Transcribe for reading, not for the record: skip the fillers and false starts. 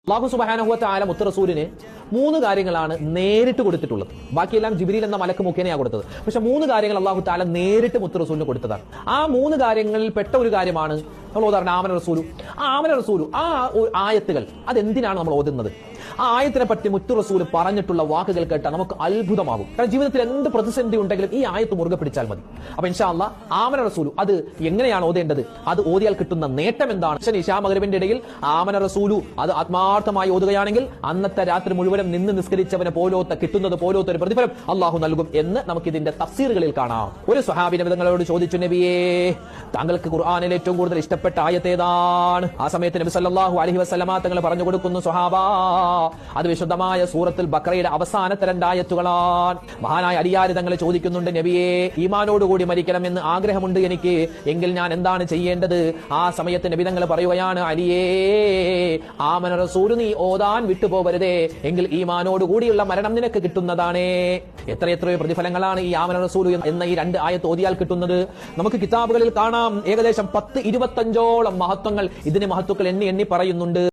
അല്ലാഹു സുബ്ഹാനഹു വ തആല മുത്ത് റസൂലിന് 3 കാര്യങ്ങളാണ് നേരിട്ട് കൊടുത്തിട്ടുള്ളത്. ബാക്കിയെല്ലാം ജിബ്രീൽ എന്ന മലക്ക് മുഖേനയാണ് കൊടുത്തത്. പക്ഷെ 3 കാര്യങ്ങൾ അല്ലാഹു തആല നേരിട്ട് മുത്ത് റസൂലിന് കൊടുത്തതാണ്. ആ 3 കാര്യങ്ങളിൽ പെട്ട ഒരു കാര്യമാണ് നമ്മൾ ഓതാറുണ്ട് ആമന റസൂലു. ആ ആയത്തുകൾ അതെന്തിനാണ് നമ്മൾ ഓതുന്നത്? ആ ആയത്തിനെ പറ്റി മുത്ത് റസൂൽ പറഞ്ഞിട്ടുള്ള വാക്കുകൾ കേട്ടാൽ നമുക്ക് അത്ഭുതമാകും. കാരണം ജീവിതത്തിൽ എന്ത് പ്രതിസന്ധി ഉണ്ടെങ്കിലും ഈ ആയത്ത് മുറുകെ പിടിച്ചാൽ മതി. അപ്പൊ ഇൻഷാ അല്ലാഹ് ആമന റസൂലു അത് എങ്ങനെയാണ് ഓതേണ്ടത്, അത് ഓതിയാൽ കിട്ടുന്ന നേട്ടം എന്താണ്? ഇശാ മഗ്‌രിബിന്റെ ഇടയിൽ ആമന റസൂലു അത് ആത്മാർത്ഥമായി ഓതുകയാണെങ്കിൽ അന്നത്തെ രാത്രി മുഴുവനും നിന്ന് നിസ്കരിച്ചവന് കിട്ടുന്നത് പോലോത്ത ഒരു പ്രതിഫലം അള്ളാഹു നൽകും എന്ന് നമുക്ക് ഇതിന്റെ തഫ്സീറുകളിൽ കാണാം. ഒരു സ്വഹാബി നബിതങ്ങളോട് ചോദിച്ചു, നബിയേ, താങ്കൾക്ക് ഖുർആനിൽ ഏറ്റവും കൂടുതൽ ഇഷ്ടപ്പെട്ട ആയത്ത് ഏതാണ്? ആ സമയത്ത് നബി സല്ലല്ലാഹു അലൈഹി വസല്ലമ തങ്ങൾ പറഞ്ഞു കൊടുക്കുന്നു, സ്വഹാബാ, അത് വിശുദ്ധമായ സൂറത്തുൽ ബഖറയുടെ അവസാനത്തെ 2 ആയത്തുകളാണ്. മഹാനായ അലിയാർ തങ്ങൾ ചോദിക്കുന്നുണ്ട്, നബിയേ, ഈമാനോടുകൂടി മരിക്കണമെന്ന് ആഗ്രഹമുണ്ട് എനിക്ക്, എങ്കിൽ ഞാൻ എന്താണ് ചെയ്യേണ്ടത്? ആ സമയത്ത് നബി തങ്ങൾ പറയുകയാണ്, അലിയേ, ആമന റസൂലു നീ ഓതാൻ വിട്ടുപോകരുതേ, എങ്കിൽ ഈമാനോടുകൂടിയുള്ള മരണം നിനക്ക് കിട്ടുന്നതാണ്. എത്രയെത്രയോ പ്രതിഫലങ്ങളാണ് ഈ ആമന റസൂലു എന്ന ഈ 2 ആയത്ത് ഓതിയാൽ കിട്ടുന്നത്. നമുക്ക് കിതാബുകളിൽ കാണാം, ഏകദേശം 10-25ഓളം മഹത്വങ്ങൾ ഇതിന് മഹത്വങ്ങൾ എണ്ണി പറയുന്നുണ്ട്.